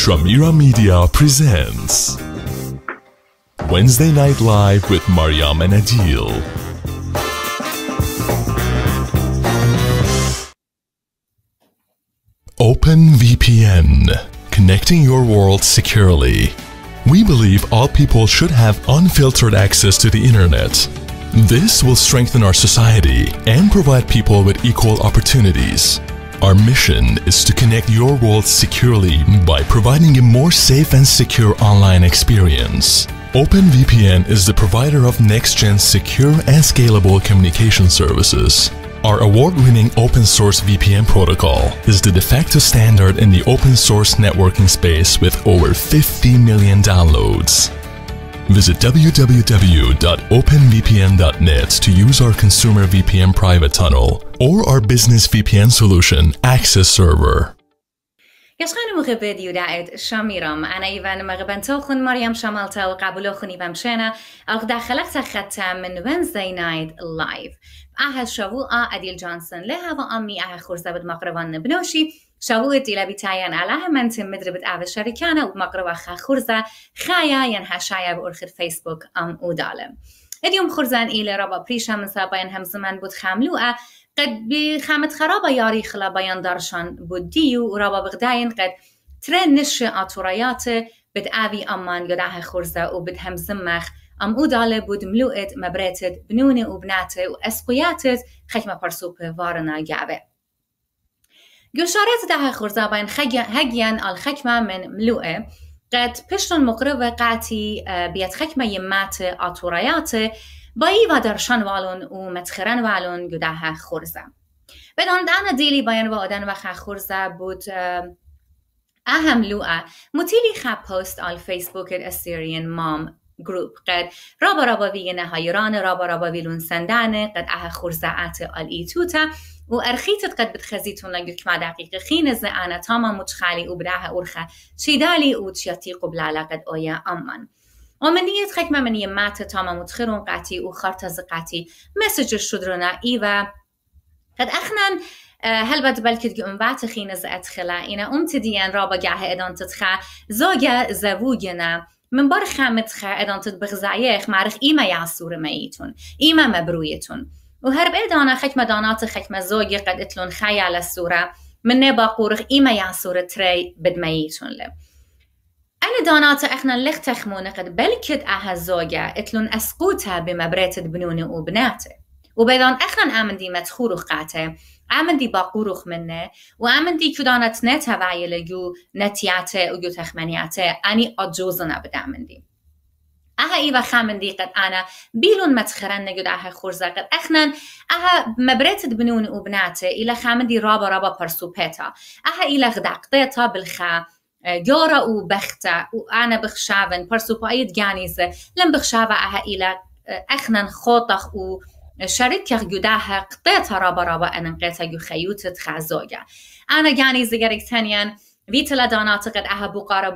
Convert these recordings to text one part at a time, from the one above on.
Shamiram Media presents Wednesday Night Live with Maryam and Adil. Open VPN, connecting your world securely. We believe all people should have unfiltered access to the internet. This will strengthen our society and provide people with equal opportunities. Our mission is to connect your world securely by providing a more safe and secure online experience. OpenVPN is the provider of next-gen secure and scalable communication services. Our award-winning open-source VPN protocol is the de facto standard in the open-source networking space with over 50 million downloads. Visit www.openvpn.net to use our consumer VPN private tunnel or our business VPN solution Access Server. يشغل مغبد يدعد شاميرام أنا إيفان مغبن توخن مريم شمالتا وقابلو خني بمشينا أغدا خلقت خدتا من Wednesday Night Live أها شابو أديل جانسون لها وأمي أها خورزة بد مقربان بنوشي شابو إديلا بتاين علىها منتم مدربت أعوى الشركانة ومقربا خورزة خايا ينهاشايا بأرخد فيسبوك ودالم اليوم خورزان إلي رابا بريشا من سابين هم زمان بود خاملوها قد بخامت خرابة ياري خلا بيان دارشان بوديو ورابا بغداين قد ترين نش آتوريات بد آبي أمان يدعها خورزة وبد هم زمخ ودالة بود ملوئت مبريتت بنوني وبناتي وأسقياتت خكمة برسوب وارنا جعبه جوشارات دعها خورزة بين هجيان الخكمة من ملوئة قد بشتن مقربة قاتي بيت خكمة يمات آتوريات بایی و درشان والون و متخرن والون گداه خورزه. بدان دانا دیلی باین و آدن و خورزه بود اهم لوعه متیلی خب پست آل فیسبوک اسیرین مام گروپ قد رابا وی نهایران رابا ویلون سندانه قد خورزه ات آل ایتوتا و ارخیتت قد بتخزیتون لگوک ما دقیق خین زعانه تاما متخالی و بداه ارخه چیدالی و تشیاتی قبلالا قد آیا امان. ومنيت خكمة من يمات تاما متخرون قاتي وخرطز قاتي مسج الشدرنا إيوا قد أخنان هل بد بلكت جمبات خينز أدخلا إنا أمتديان رابا جاه إدان تدخا زوجة زووجنا من بار خامتخا إدان تدبغزايخ معرخ إيما يعصور ميتون إيما مبرويتون وهرب إدانا خكمة دانات خكمة زوجة قد إتلون خيال السورة من نبا قورخ إيما يعصور تري بد ميتون له أنا دانات إحنا لخ تخمونة قد بلكت زوجة إتلون أسقوتها بمبريت بنوني وبناته وبيضان إحنا آمن دي متخورخ قاته آمن دي باقورخ منه وآمن دي كدانت نتا وعيلة جو نتياته وجو تخمنياته أني أجوزنا بدامن دي إيوه خامن دي قد أنا بيلون متخرن نجد خورزة قد إحنا مبريت بنوني وبناته إلى خامن دي رابا برسوبيتا إلى غداقتها بالخا جارا وبختا وأنا بخشافن برسوبايد جانيزة لم بخشافة إلى أخنن خاطخ وشركة جداها قطعتها رابا أنا قطعة جو خيوتة خازوجة أنا جانيزة جريك ثانيا فيتلا دانات قد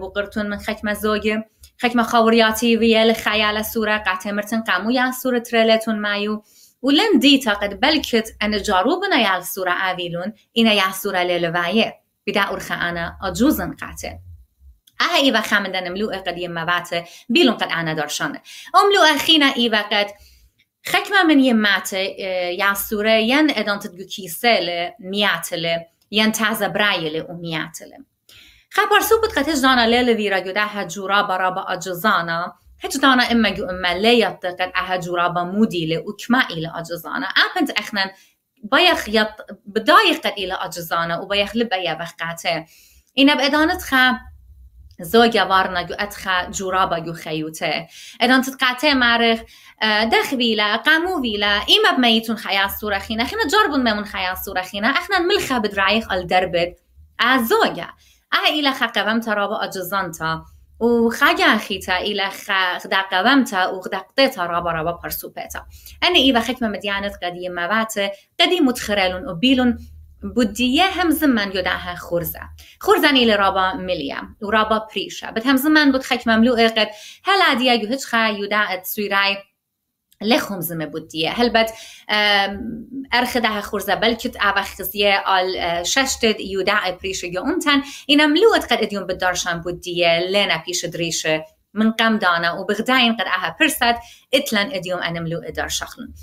بقرتون من خكمة زوجة خكمة خورياتي ويا خيال السورة قاعدة مرتن قامو يا سورة تريلتون مايو ولن ديتا قد بلكت أن جاروبنا يا السورة آفيلون إنا يا السورة للوايه بدا أرخى أنا أجوزن قاتل إيوه خامندن ملوء قديم مباته بيلون قد أنا درشانه ملوء خينا إيوه قد خكمة من يماته يعصوره ين إدان تدقو كيسل مياتل ين تعزى برايل ومياتل خبر سوبت قد هجدانا ليلة ويرا جداها جورابا رابا أجزانا هجدانا إما جو إما ليت قد جورابا موديل وكمائل أجزانا أمنت أخنا بايخ بدايق إلى أجزانا وبايخ لبايا بخاته إنا بإدانت خا زوجة وارنا جو أدخا جورابا جو خيوته إدانت تقاته معرخ دخبيلا قاموبيلا إما بميتون خيال صورة خينا خينا جربون ميمون خيال صورة خينا إحنا ملخا بدرايخ الدربك الزوجة إلى خا قوامتا رابا أجزانتا وخاجا خيتا إلى خدا قوامتا وخدقتها رابا برسوبتا أنا إيبا خكمة مديانت قديم مباته قديم متخرلون وبيلون بودية هم زمان يدعها خورزة إلى رابا مليا ورابا بريشة بد هم زمان بود خكمة مملوء قد هلا ديا يهجخا يدعت سويراي لخم زمه بودیه هلبت ارخده خورزه بلکت اوخزیه آل ششتد یودع پریش اونتن اینم لوت قد ادیون بدارشان بودیه لنا پیش دریشه من قم دانا وبغداين قد اها برسد اتلن اديوم انملو ادار شخلن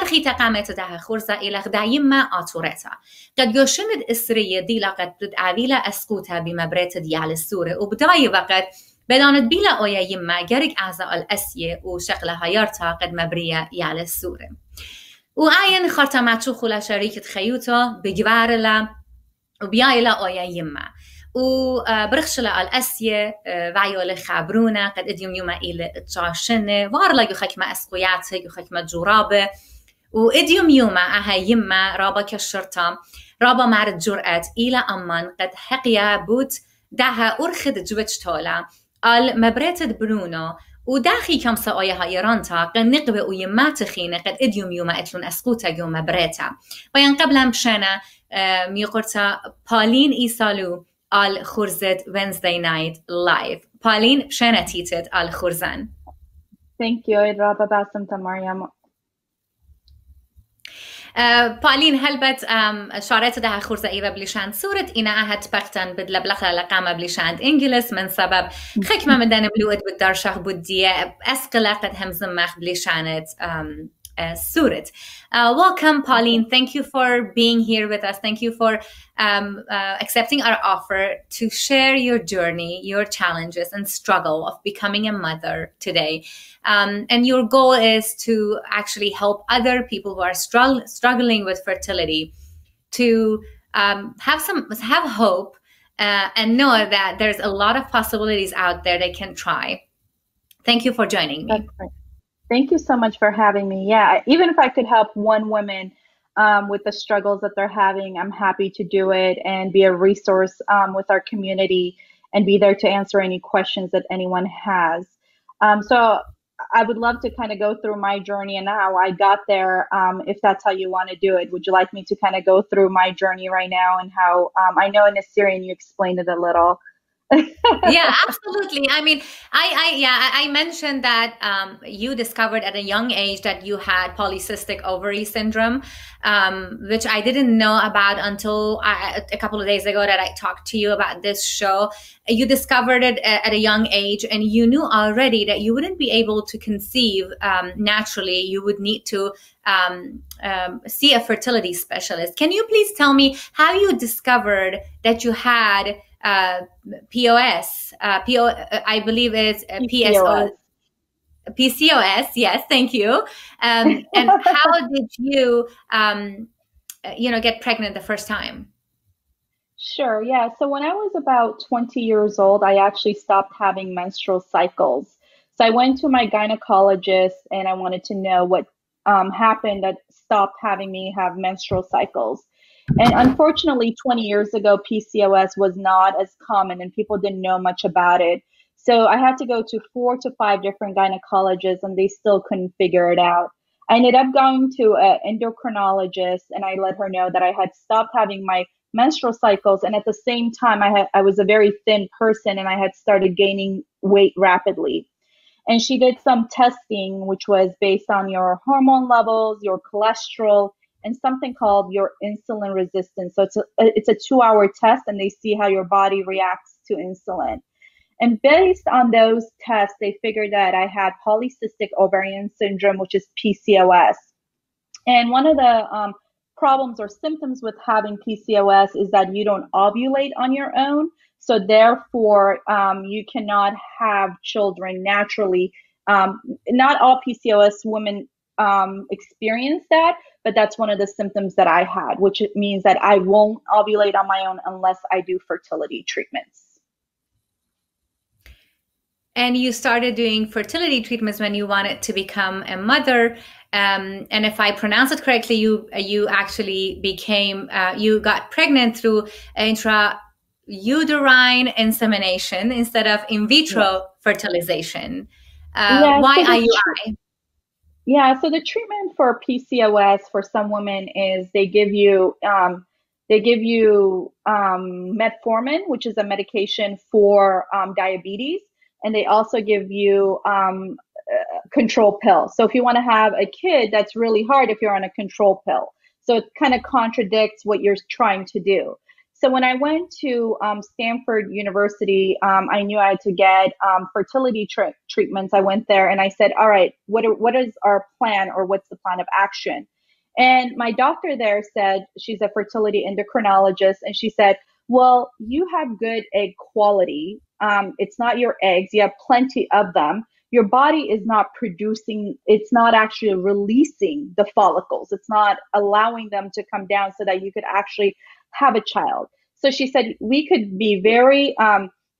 ارخي تقامت ده خورزه الى غدايم ما اتورتا قد يشند اسريه دي لقد بتعويله اسقوتها بمبرت ديال السوره وبداي وقت بدانت بيلا اويا يما جرك اعزاء الاسيه وشغله هيارتا قد مبريه يال السوره وعين خرطماتشو خلا شريكة خيوتا بجوارلا وبيايلا اويا يما وبرخشلا الأسية وعيول خابرونا قد اديوم يوما إلى تشاشنة وارلا يخك ما أسقياته يخك ما جرابة واديوم يوما أها يما رابا كالشرطة رابا معرض جرأت إلى أمان قد حقيا بوت داها أرخد جوج تولا المبرتد برونو وداخي كم ساويها إيرانتا قد نقبه ويما تخينة قد اديوم يوما اتلون أسقوتا يوما بريتا وين قبلها مشانا ميقرتا بولين إيسالو al Khurzet Wednesday night live. Pauline, شنا تيتت al Khurzan. Thank you. رابا باسم Maryam. Pauline هلبت شارت ده خورزه ایوه بلیشند صورت اینا اهت بختن بدل بلخلا لقامه بلیشند انگلیس من سبب خکمه مدن بلوت بدار شخ بودیه اسقلا قد همزم مخ بلیشاند Surit. Welcome, Pauline. Thank you for being here with us. Thank you for accepting our offer to share your journey, your challenges and struggle of becoming a mother today. And your goal is to actually help other people who are struggling with fertility to have hope and know that there's a lot of possibilities out there they can try. Thank you for joining me. That's great. Thank you so much for having me. Yeah, even if I could help one woman with the struggles that they're having, I'm happy to do it and be a resource with our community and be there to answer any questions that anyone has. So I would love to kind of go through my journey and how I got there, if that's how you want to do it. Would you like me to kind of go through my journey right now and how I know in Assyrian you explained it a little. Yeah, absolutely. I mean, I mentioned that you discovered at a young age that you had polycystic ovary syndrome, which I didn't know about until a couple of days ago that I talked to you about this show. You discovered it at a young age, and you knew already that you wouldn't be able to conceive naturally. You would need to see a fertility specialist. Can you please tell me how you discovered that you had POS, I believe it's PCOS. PCOS, yes, thank you. And how did you, get pregnant the first time? Sure, yeah. So when I was about 20 years old, I actually stopped having menstrual cycles. So I went to my gynecologist and I wanted to know what happened that stopped having me have menstrual cycles. And unfortunately, 20 years ago, PCOS was not as common and people didn't know much about it. So I had to go to 4 to 5 different gynecologists and they still couldn't figure it out. I ended up going to an endocrinologist and I let her know that I had stopped having my menstrual cycles. And at the same time, I was a very thin person and I had started gaining weight rapidly. And she did some testing, which was based on your hormone levels, your cholesterol, and something called your insulin resistance. So it's a 2-hour test and they see how your body reacts to insulin. And based on those tests, they figured that I had polycystic ovarian syndrome, which is PCOS. And one of the problems or symptoms with having PCOS is that you don't ovulate on your own. So therefore, you cannot have children naturally. Not all PCOS women experience that, but that's one of the symptoms that I had, which means that I won't ovulate on my own unless I do fertility treatments. And you started doing fertility treatments when you wanted to become a mother. And if I pronounce it correctly, you actually became, you got pregnant through intrauterine insemination instead of in vitro fertilization. Why IUI? Yeah, so the treatment for PCOS for some women is they give you metformin, which is a medication for diabetes, and they also give you control pill. So if you want to have a kid, that's really hard if you're on a control pill. So it kind of contradicts what you're trying to do. So when I went to Stanford University, I knew I had to get fertility treatments. I went there and I said, all right, what is our plan, or what's the plan of action? And my doctor there said, she's a fertility endocrinologist, and she said, well, you have good egg quality. It's not your eggs. You have plenty of them. Your body is not producing, it's not actually releasing the follicles. It's not allowing them to come down so that you could actually have a child. So she said, we could be very,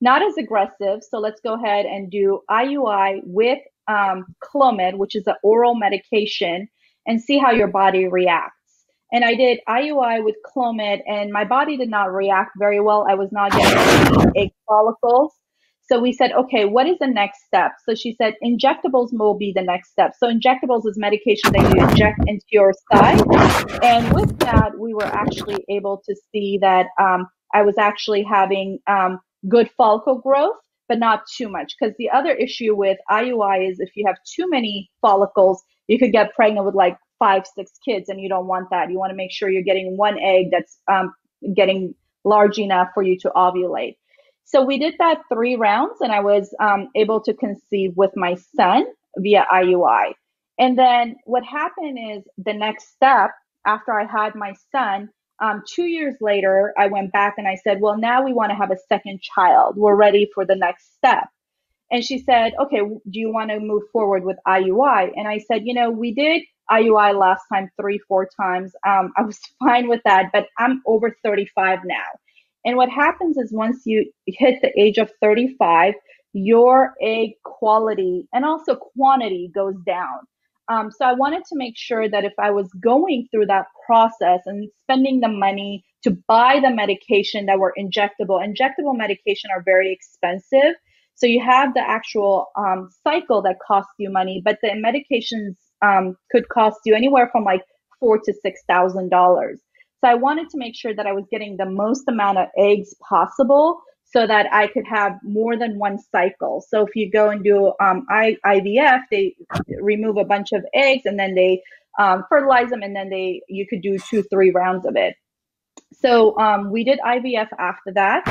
not as aggressive. So let's go ahead and do IUI with Clomid, which is an oral medication, and see how your body reacts. And I did IUI with Clomid, and my body did not react very well. I was not getting any egg follicles. So we said, okay, what is the next step? So she said, injectables will be the next step. So injectables is medication that you inject into your side. And with that, we were actually able to see that I was actually having good follicle growth, but not too much. Because the other issue with IUI is if you have too many follicles, you could get pregnant with like 5, 6 kids, and you don't want that. You want to make sure you're getting one egg that's getting large enough for you to ovulate. So we did that 3 rounds, and I was able to conceive with my son via IUI. And then what happened is the next step after I had my son, 2 years later, I went back and I said, well, now we want to have a second child. We're ready for the next step. And she said, okay, do you want to move forward with IUI? And I said, we did IUI last time 3, 4 times. I was fine with that, but I'm over 35 now. And what happens is once you hit the age of 35, your egg quality and also quantity goes down. So I wanted to make sure that if I was going through that process and spending the money to buy the medication that were injectable medication are very expensive. So you have the actual cycle that costs you money, but the medications could cost you anywhere from like $4,000 to $6,000. So I wanted to make sure that I was getting the most amount of eggs possible so that I could have more than one cycle. So if you go and do IVF, they remove a bunch of eggs and then they fertilize them, and then you could do 2, 3 rounds of it. So we did IVF after that.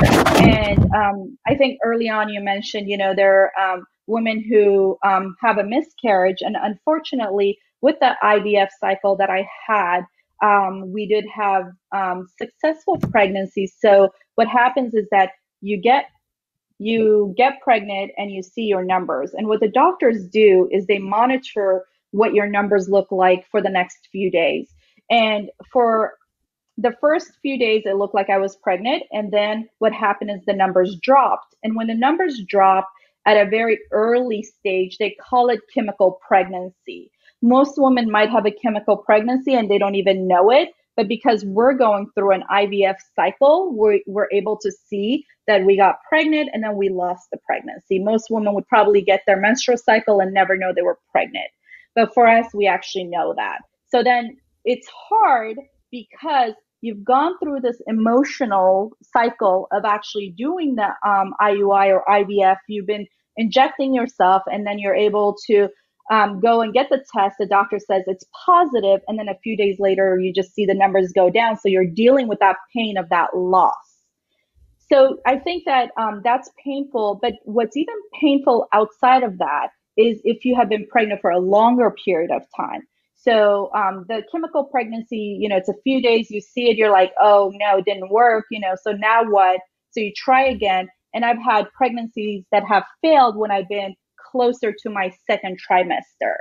And I think early on you mentioned, there are women who have a miscarriage. And unfortunately, with the IVF cycle that I had, we did have successful pregnancies. So what happens is that you get pregnant and you see your numbers. And what the doctors do is they monitor what your numbers look like for the next few days. And for the first few days, it looked like I was pregnant. And then what happened is the numbers dropped. And when the numbers drop at a very early stage, they call it chemical pregnancy. Most women might have a chemical pregnancy and they don't even know it. But because we're going through an IVF cycle, we're able to see that we got pregnant and then we lost the pregnancy. Most women would probably get their menstrual cycle and never know they were pregnant. But for us, we actually know that. So then it's hard because you've gone through this emotional cycle of actually doing the IUI or IVF. You've been injecting yourself, and then you're able to go and get the test. The doctor says it's positive, and then a few days later, you just see the numbers go down. So you're dealing with that pain of that loss. So I think that that's painful. But what's even painful outside of that is if you have been pregnant for a longer period of time. So the chemical pregnancy, it's a few days, you see it, you're like, oh no, it didn't work, so now what? So you try again. And I've had pregnancies that have failed when I've been closer to my second trimester.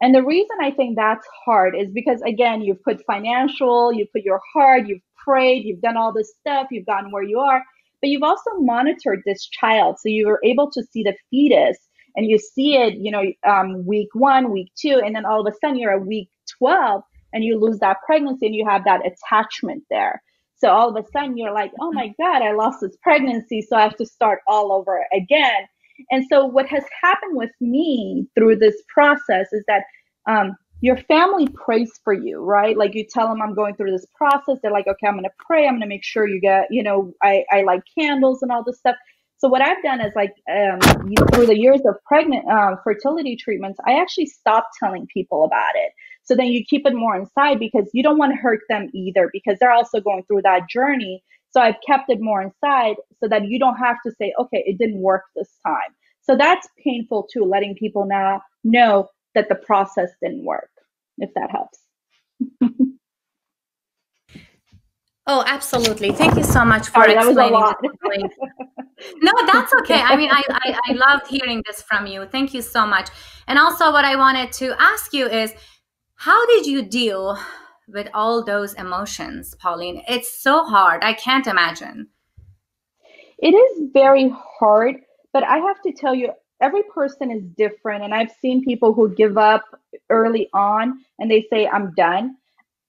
And the reason I think that's hard is because, again, you've put financial, you put your heart, you've prayed, you've done all this stuff, you've gotten where you are, but you've also monitored this child. So you were able to see the fetus. And you see it, week 1, week 2, and then all of a sudden you're at week 12 and you lose that pregnancy and you have that attachment there. So all of a sudden you're like, oh my God, I lost this pregnancy. So I have to start all over again. And so what has happened with me through this process is that your family prays for you, right? Like you tell them I'm going through this process. They're like, okay, I'm going to pray. I'm going to make sure you get, I light candles and all this stuff. So what I've done is like through the years of fertility treatments, I actually stopped telling people about it. So then you keep it more inside because you don't want to hurt them either, because they're also going through that journey. So I've kept it more inside so that you don't have to say, okay, it didn't work this time. So that's painful too, letting people now know that the process didn't work, if that helps. Oh, absolutely. Thank you so much for Sorry, that was a explaining lot. this. No, that's okay. I mean, I loved hearing this from you. Thank you so much. And also what I wanted to ask you is, how did you deal with all those emotions, Pauline? It's so hard. I can't imagine. It is very hard, but I have to tell you, every person is different. And I've seen people who give up early on and they say, I'm done.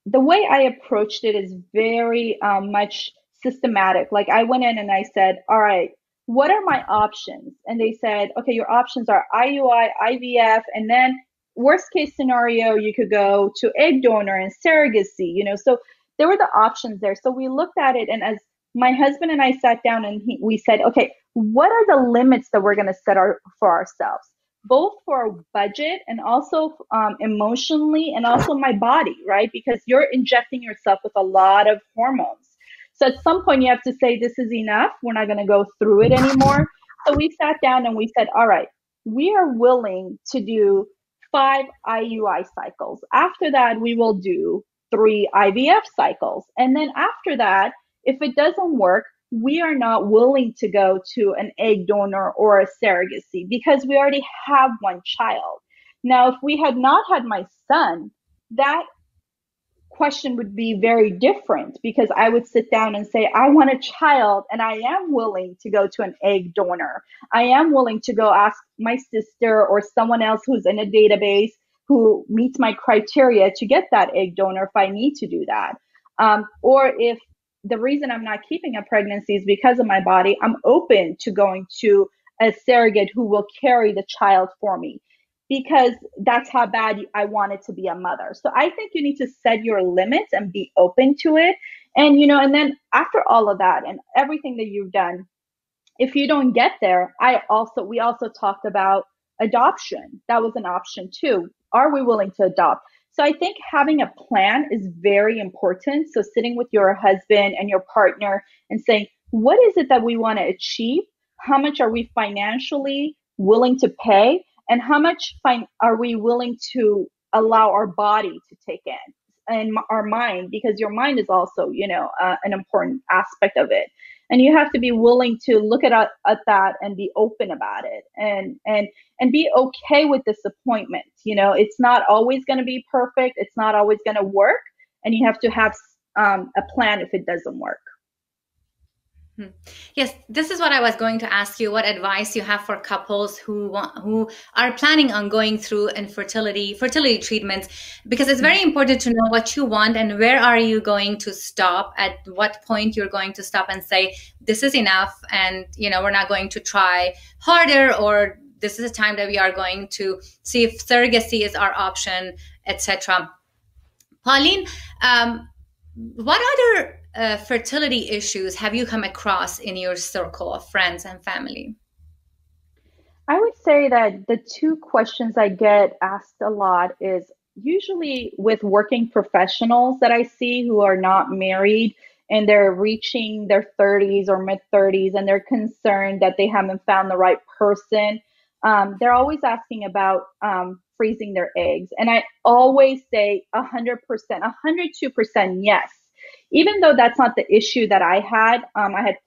The way I approached it is very much systematic. Like I went in and I said, all right, what are my options? And they said, okay, your options are IUI, IVF, and then worst case scenario, you could go to egg donor and surrogacy, you know. So there were the options there. So we looked at it, and as my husband and I sat down and we said, okay, what are the limits that we're going to set for ourselves? Both for budget and also emotionally, and also my body, right? Because you're injecting yourself with a lot of hormones. So at some point you have to say, this is enough. We're not going to go through it anymore. So we sat down and we said, all right, we are willing to do 5 IUI cycles. After that, we will do 3 IVF cycles. And then after that, if it doesn't work, we are not willing to go to an egg donor or a surrogacy because we already have one child. Now, if we had not had my son, that question would be very different, because I would sit down and say, I want a child and I am willing to go to an egg donor. I am willing to go ask my sister or someone else who's in a database who meets my criteria to get that egg donor if I need to do that. Or if the reason I'm not keeping a pregnancy is because of my body, I'm open to going to a surrogate who will carry the child for me, because that's how bad I wanted to be a mother. So I think you need to set your limits and be open to it. And, you know, and then after all of that and everything that you've done, if you don't get there, we also talked about adoption. That was an option too. Are we willing to adopt? So I think having a plan is very important. So sitting with your husband and your partner and saying, what is it that we want to achieve? How much are we financially willing to pay? And how much are we willing to allow our body to take in, and our mind, because your mind is also, you know, an important aspect of it. And you have to be willing to look at that and be open about it, and be okay with disappointment. You know, it's not always going to be perfect. It's not always going to work. And you have to have a plan if it doesn't work. Yes, this is what I was going to ask you. What advice you have for couples who are planning on going through fertility treatments? Because it's very important to know what you want and where are you going to stop. At what point you're going to stop and say, this is enough, and you know, we're not going to try harder, or this is a time that we are going to see if surrogacy is our option, etc. Pauline, what other fertility issues have you come across in your circle of friends and family? I would say that the 2 questions I get asked a lot is usually with working professionals that I see who are not married and they're reaching their 30s or mid 30s and they're concerned that they haven't found the right person. They're always asking about freezing their eggs. And I always say 100%, 102% yes. Even though that's not the issue that I had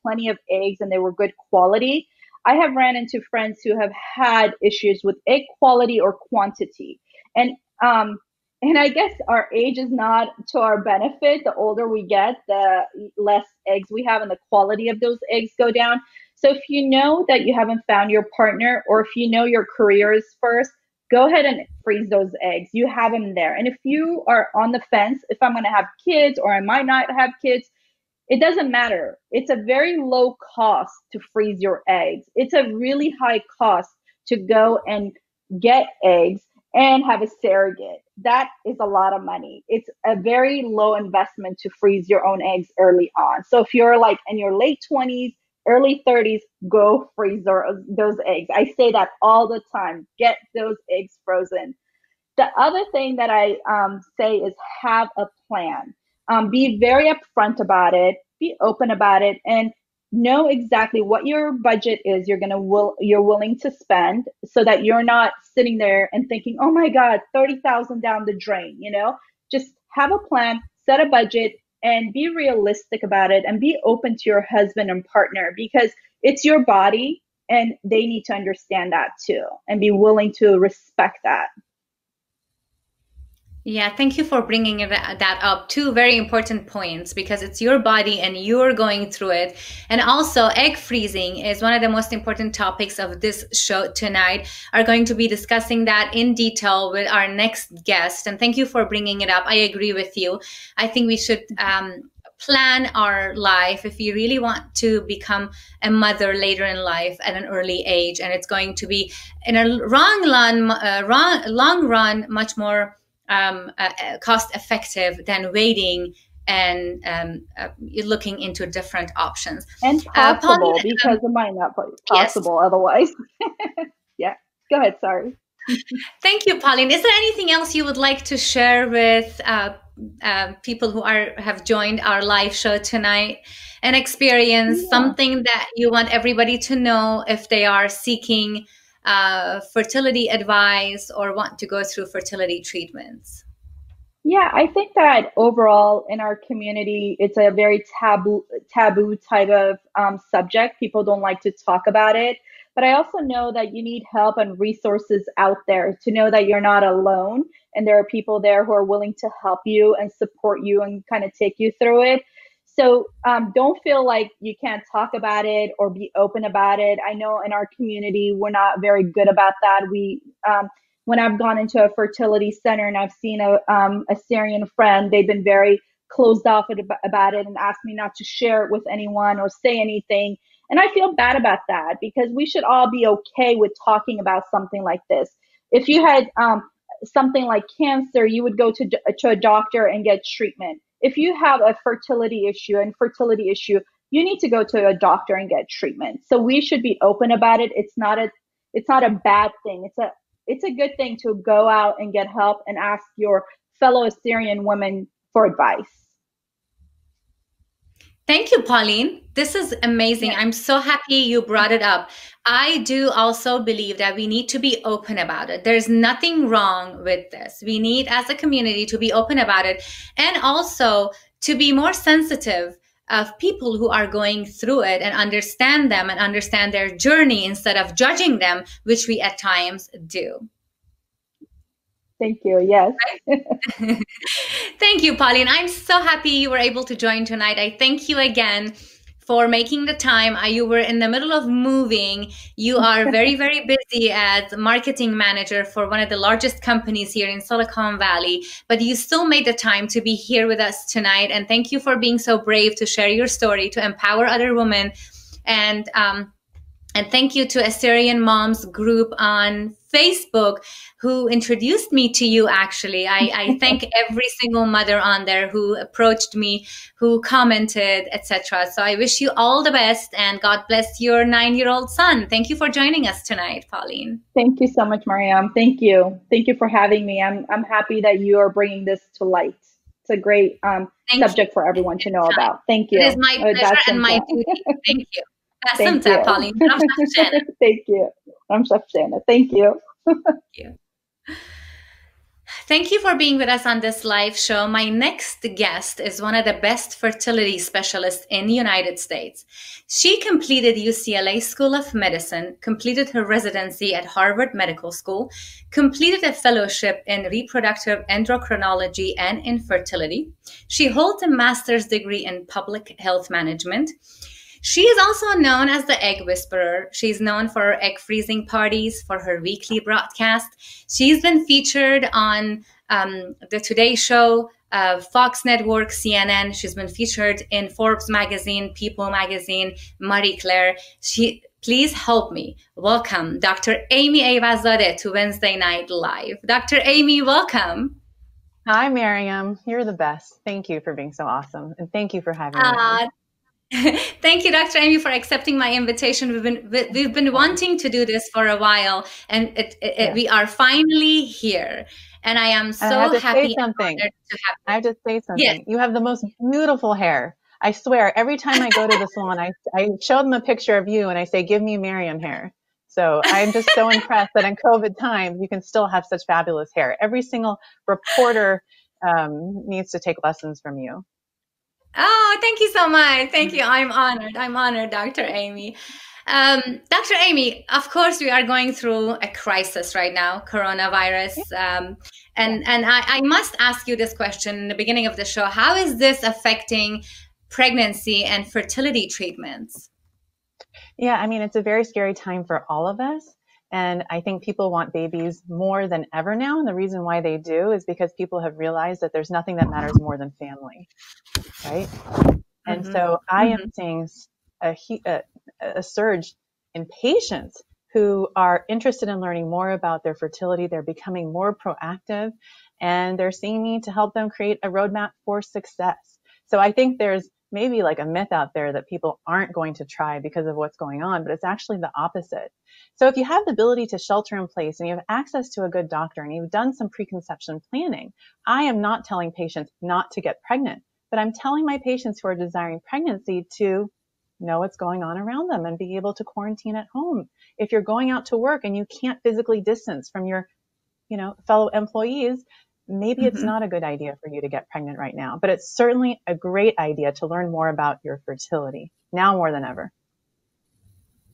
plenty of eggs and they were good quality. I have ran into friends who have had issues with egg quality or quantity. And I guess our age is not to our benefit. The older we get, the less eggs we have and the quality of those eggs go down. So if you know that you haven't found your partner, or if you know your career is first, go ahead and freeze those eggs. You have them there. And if you are on the fence, if I'm going to have kids or I might not have kids, it doesn't matter. It's a very low cost to freeze your eggs. It's a really high cost to go and get eggs and have a surrogate. That is a lot of money. It's a very low investment to freeze your own eggs early on. So if you're like in your late 20s, early 30s, go freeze those eggs. I say that all the time. Get those eggs frozen. The other thing that I say is have a plan. Be very upfront about it. Be open about it, and know exactly what your budget is. You're willing to spend, so that you're not sitting there and thinking, "Oh my God, 30,000 down the drain." Just have a plan, set a budget, and be realistic about it, and be open to your husband and partner, because it's your body, and they need to understand that too, and be willing to respect that. Yeah, thank you for bringing that up. Two very important points, because it's your body and you're going through it. And also, egg freezing is one of the most important topics of this show tonight. Are going to be discussing that in detail with our next guest. And thank you for bringing it up. I agree with you. I think we should plan our life if you really want to become a mother later in life at an early age. And it's going to be, in a long run, much more cost effective than waiting and looking into different options. And possible, Pauline, because it might not be possible otherwise. Yeah, go ahead, sorry. Thank you, Pauline. Is there anything else you would like to share with people who have joined our live show tonight? An experience, something that you want everybody to know if they are seeking fertility advice or want to go through fertility treatments? Yeah, I think that overall in our community, it's a very taboo type of subject. People don't like to talk about it. But I also know that you need help and resources out there to know that you're not alone. And there are people there who are willing to help you and support you and kind of take you through it. So don't feel like you can't talk about it or be open about it. I know in our community, we're not very good about that. When I've gone into a fertility center and I've seen a Syrian friend, they've been very closed off about it and asked me not to share it with anyone or say anything. And I feel bad about that, because we should all be okay with talking about something like this. If you had something like cancer, you would go to a doctor and get treatment. If you have a fertility issue, you need to go to a doctor and get treatment. So we should be open about it. It's not a bad thing. It's a good thing to go out and get help and ask your fellow Assyrian women for advice. Thank you, Pauline. This is amazing. I'm so happy you brought it up. I do also believe that we need to be open about it. There's nothing wrong with this. We need, as a community, to be open about it, and also to be more sensitive of people who are going through it and understand them and understand their journey instead of judging them, which we at times do. Thank you. Yes. Thank you, Pauline. I'm so happy you were able to join tonight. I thank you again for making the time. You were in the middle of moving. You are very, very busy as marketing manager for one of the largest companies here in Silicon Valley, but you still made the time to be here with us tonight. And thank you for being so brave to share your story, to empower other women. And thank you to Assyrian Moms group on Facebook who introduced me to you, actually. I thank every single mother on there who approached me, who commented, etc. So I wish you all the best, and God bless your 9-year-old son. Thank you for joining us tonight, Pauline. Thank you so much, Maryam. Thank you. Thank you for having me. I'm happy that you are bringing this to light. It's a great subject for everyone to know about. Thank you. It is my pleasure and my duty. Thank you. Thank you. Pauline. Thank you. I'm Shamiram. Thank you. Thank you. Thank you for being with us on this live show. My next guest is one of the best fertility specialists in the United States. She completed UCLA School of Medicine, completed her residency at Harvard Medical School, completed a fellowship in reproductive endocrinology and infertility. She holds a master's degree in public health management. She is also known as the Egg Whisperer. She's known for her egg freezing parties, for her weekly broadcast. She's been featured on the Today Show, Fox Network, CNN. She's been featured in Forbes magazine, People magazine, Marie Claire. Please help me welcome Dr. Aimee Eyvazzadeh to Wednesday Night Live. Dr. Aimee, welcome. Hi, Maryam. You're the best. Thank you for being so awesome. And thank you for having me. Thank you, Dr. Aimee, for accepting my invitation. We've been wanting to do this for a while, and we are finally here. And I am so happy and honored to have you. I have to say something. Yes. You have the most beautiful hair. I swear, every time I go to the salon, I show them a picture of you and I say, give me Maryam hair. So I'm just so impressed that in COVID times, you can still have such fabulous hair. Every single reporter needs to take lessons from you. Oh, thank you so much. Thank you. I'm honored. I'm honored, Dr. Aimee. Dr. Aimee, of course, we are going through a crisis right now, coronavirus. And I must ask you this question in the beginning of the show. How is this affecting pregnancy and fertility treatments? Yeah, I mean, it's a very scary time for all of us. And I think people want babies more than ever now. And the reason why they do is because people have realized that there's nothing that matters more than family, right? And so I am seeing a surge in patients who are interested in learning more about their fertility. They're becoming more proactive, and they're seeing me to help them create a roadmap for success. So I think there's maybe like a myth out there that people aren't going to try because of what's going on, but it's actually the opposite. So if you have the ability to shelter in place and you have access to a good doctor and you've done some preconception planning, I am not telling patients not to get pregnant, but I'm telling my patients who are desiring pregnancy to know what's going on around them and be able to quarantine at home. If you're going out to work and you can't physically distance from your, fellow employees, maybe it's not a good idea for you to get pregnant right now, but it's certainly a great idea to learn more about your fertility now more than ever.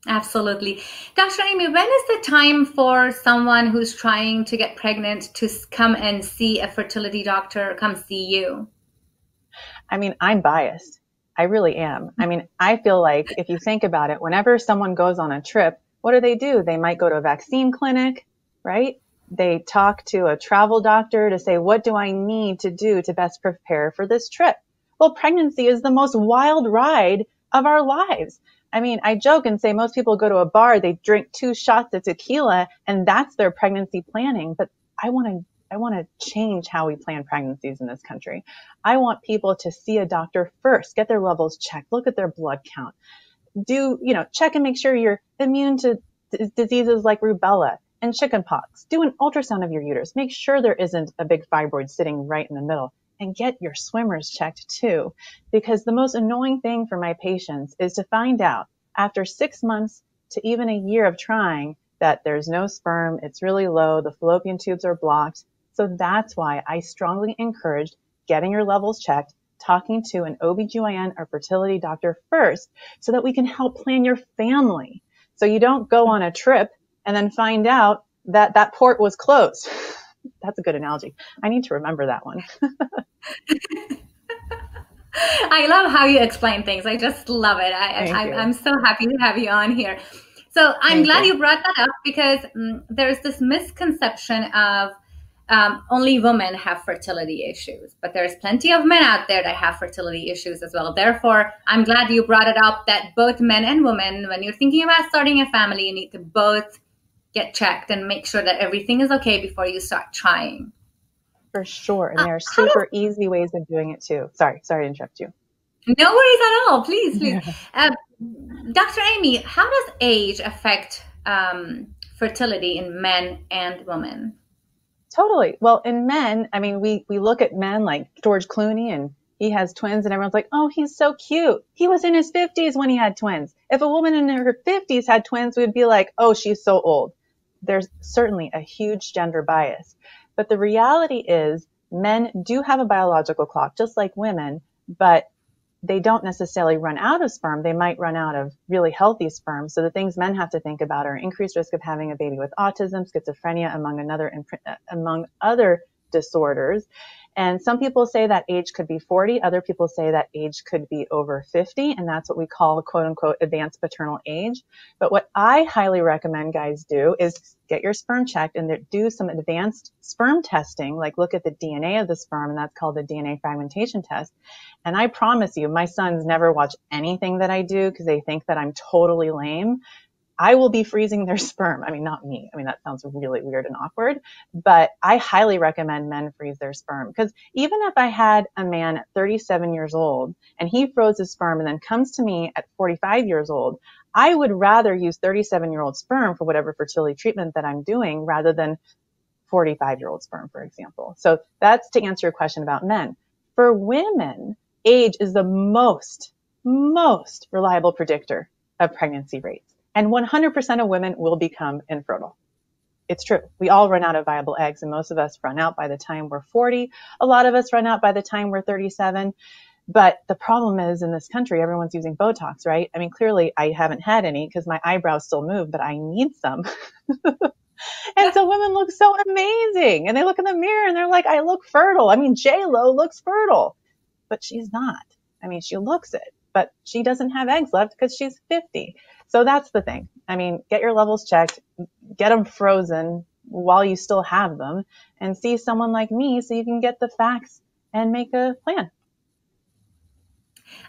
Absolutely. Dr. Aimee, when is the time for someone who's trying to get pregnant to come and see a fertility doctor, come see you? I mean, I'm biased. I really am. I mean, I feel like if you think about it, whenever someone goes on a trip, what do? They might go to a vaccine clinic, right? They talk to a travel doctor to say, what do I need to do to best prepare for this trip? Well, pregnancy is the most wild ride of our lives. I mean, I joke and say most people go to a bar, they drink 2 shots of tequila, and that's their pregnancy planning. But I want to change how we plan pregnancies in this country. I want people to see a doctor first, get their levels checked, look at their blood count, check and make sure you're immune to diseases like rubella and chickenpox. Do an ultrasound of your uterus. Make sure there isn't a big fibroid sitting right in the middle, and get your swimmers checked too. Because the most annoying thing for my patients is to find out after 6 months to even a year of trying that there's no sperm, it's really low, the fallopian tubes are blocked. So that's why I strongly encourage getting your levels checked, talking to an OBGYN or fertility doctor first so that we can help plan your family. So you don't go on a trip and then find out that that port was closed. That's a good analogy. I need to remember that one. I love how you explain things. I just love it. I'm so happy to have you on here. So I'm glad you brought that up because there's this misconception of only women have fertility issues, but there's plenty of men out there that have fertility issues as well. Therefore, I'm glad you brought it up that both men and women, when you're thinking about starting a family, you need to both get checked and make sure that everything is okay before you start trying. For sure. And there are super easy ways of doing it too. Sorry to interrupt you. No worries at all. Please. Dr. Aimee, how does age affect fertility in men and women? Totally. Well, in men, I mean, we look at men like George Clooney and he has twins and everyone's like, oh, he's so cute. He was in his 50s when he had twins. If a woman in her 50s had twins, we'd be like, oh, she's so old. There's certainly a huge gender bias. But the reality is men do have a biological clock, just like women, but they don't necessarily run out of sperm. They might run out of really healthy sperm. So the things men have to think about are increased risk of having a baby with autism, schizophrenia, among other disorders. And some people say that age could be 40. Other people say that age could be over 50. And that's what we call quote unquote advanced paternal age. But what I highly recommend guys do is get your sperm checked and do some advanced sperm testing, like look at the DNA of the sperm, and that's called the DNA fragmentation test. And I promise you, my sons never watch anything that I do because they think that I'm totally lame. I will be freezing their sperm. I mean, not me. I mean, that sounds really weird and awkward, but I highly recommend men freeze their sperm, because even if I had a man at 37 years old and he froze his sperm and then comes to me at 45 years old, I would rather use 37-year-old sperm for whatever fertility treatment that I'm doing rather than 45-year-old sperm, for example. So that's to answer your question about men. For women, age is the most reliable predictor of pregnancy rates. And 100% of women will become infertile. It's true. We all run out of viable eggs, and most of us run out by the time we're 40. A lot of us run out by the time we're 37. But the problem is, in this country, everyone's using Botox, right? I mean, clearly I haven't had any because my eyebrows still move, but I need some. And so women look so amazing, and they look in the mirror and they're like, I look fertile. I mean, J-Lo looks fertile, but she's not. I mean, she looks it, but she doesn't have eggs left because she's 50. So that's the thing. I mean, get your levels checked, get them frozen while you still have them, and see someone like me so you can get the facts and make a plan.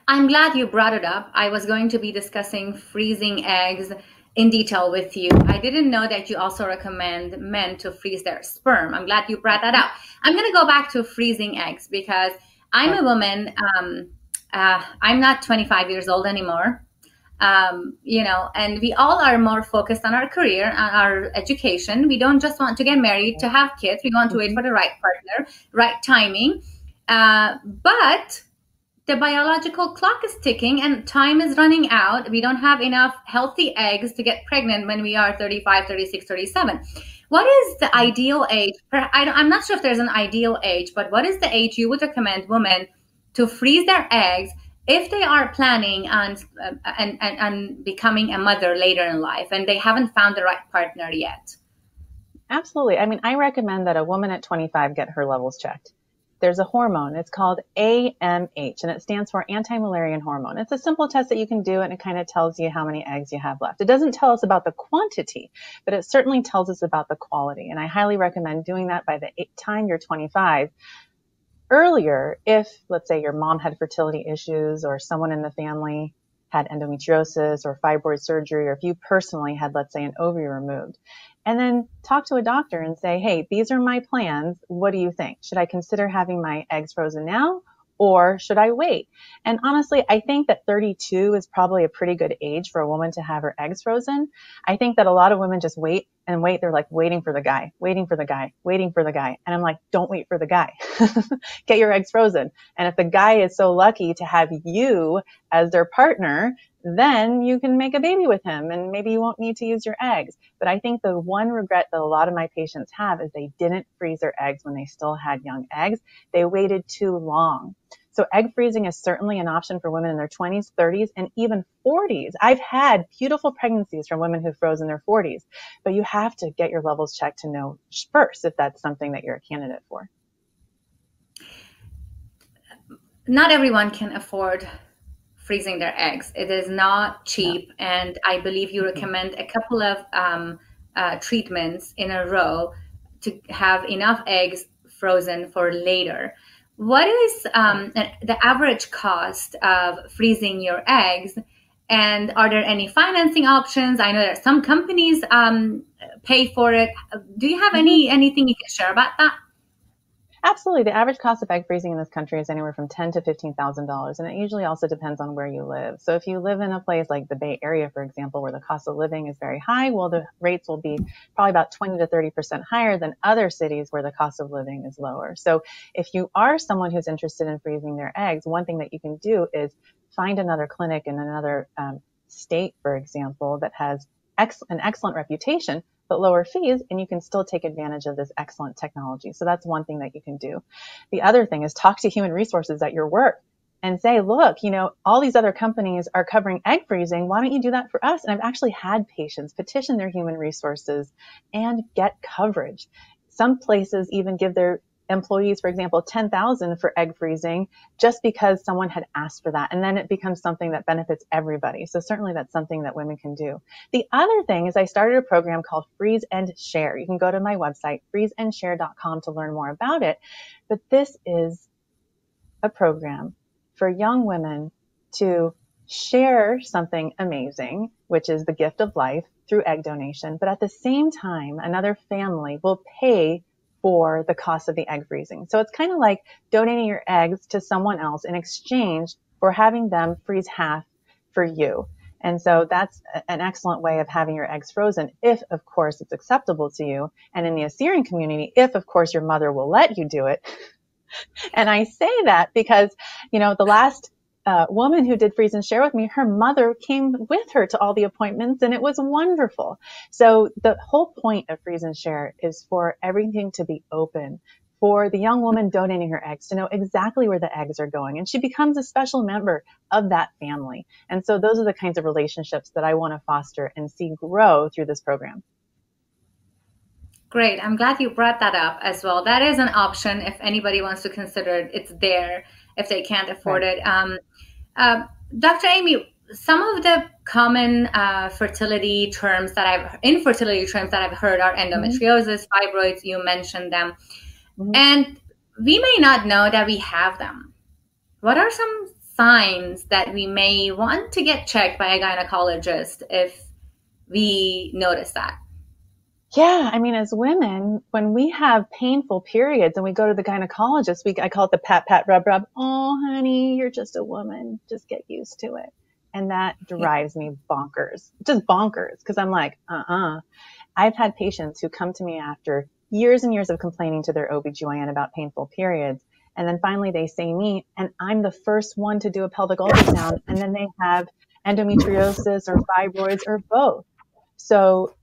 I'm glad you brought it up. I was going to be discussing freezing eggs in detail with you. I didn't know that you also recommend men to freeze their sperm. I'm glad you brought that up. I'm going to go back to freezing eggs because I'm a woman. I'm not 25 years old anymore. You know, and we all are more focused on our career, on our education. We don't just want to get married to have kids. We want to wait for the right partner, right timing. But the biological clock is ticking and time is running out. We don't have enough healthy eggs to get pregnant when we are 35, 36, 37. What is the ideal age? I'm not sure if there's an ideal age, but what is the age you would recommend women to freeze their eggs if they are planning on becoming a mother later in life and they haven't found the right partner yet? Absolutely. I mean, I recommend that a woman at 25 get her levels checked. There's a hormone. It's called AMH, and it stands for anti-Müllerian hormone. It's a simple test that you can do, and it kind of tells you how many eggs you have left. It doesn't tell us about the quantity, but it certainly tells us about the quality. And I highly recommend doing that by the time you're 25. Earlier, if, let's say, your mom had fertility issues, or someone in the family had endometriosis or fibroid surgery, or if you personally had, let's say, an ovary removed, and then talk to a doctor and say, hey, these are my plans. What do you think? Should I consider having my eggs frozen now, or should I wait? And honestly, I think that 32 is probably a pretty good age for a woman to have her eggs frozen. I think that a lot of women just wait and wait. They're like waiting for the guy, waiting for the guy, waiting for the guy. And I'm like, don't wait for the guy. Get your eggs frozen. And if the guy is so lucky to have you as their partner, then you can make a baby with him and maybe you won't need to use your eggs. But I think the one regret that a lot of my patients have is they didn't freeze their eggs when they still had young eggs. They waited too long. So egg freezing is certainly an option for women in their 20s, 30s, and even 40s. I've had beautiful pregnancies from women who froze in their 40s, but you have to get your levels checked to know first if that's something that you're a candidate for. Not everyone can afford freezing their eggs. It is not cheap. No. And I believe you recommend a couple of treatments in a row to have enough eggs frozen for later. What is the average cost of freezing your eggs? And are there any financing options? I know that some companies pay for it. Do you have anything you can share about that? Absolutely. The average cost of egg freezing in this country is anywhere from $10,000 to $15,000. And it usually also depends on where you live. So if you live in a place like the Bay Area, for example, where the cost of living is very high, well, the rates will be probably about 20 to 30% higher than other cities where the cost of living is lower. So if you are someone who's interested in freezing their eggs, one thing that you can do is find another clinic in another state, for example, that has an excellent reputation but lower fees, and you can still take advantage of this excellent technology. So that's one thing that you can do. The other thing is talk to human resources at your work and say, look, you know, all these other companies are covering egg freezing. Why don't you do that for us? And I've actually had patients petition their human resources and get coverage. Some places even give their employees, for example, $10,000 for egg freezing just because someone had asked for that. And then it becomes something that benefits everybody. So certainly that's something that women can do. The other thing is I started a program called Freeze and Share. You can go to my website, freezeandshare.com, to learn more about it. But this is a program for young women to share something amazing, which is the gift of life through egg donation. But at the same time, another family will pay for the cost of the egg freezing. So it's kind of like donating your eggs to someone else in exchange for having them freeze half for you. And so that's an excellent way of having your eggs frozen, if, of course, it's acceptable to you. And in the Assyrian community, if, of course, your mother will let you do it. And I say that because, the last woman who did freeze and share with me, her mother came with her to all the appointments, and it was wonderful. So the whole point of freeze and share is for everything to be open, for the young woman donating her eggs to know exactly where the eggs are going. And she becomes a special member of that family. And so those are the kinds of relationships that I want to foster and see grow through this program. Great. I'm glad you brought that up as well. That is an option if anybody wants to consider it. It's there if they can't afford it. Dr. Aimee, some of the common infertility terms that I've heard are endometriosis, fibroids. You mentioned them. And we may not know that we have them. What are some signs that we may want to get checked by a gynecologist if we notice that? Yeah, as women, when we have painful periods and we go to the gynecologist, I call it the pat, pat, rub, rub. Oh, honey, you're just a woman. Just get used to it. And that drives me bonkers, just bonkers, because I'm like, I've had patients who come to me after years and years of complaining to their OBGYN about painful periods. And then finally they say me, and I'm the first one to do a pelvic ultrasound. And then they have endometriosis or fibroids or both. So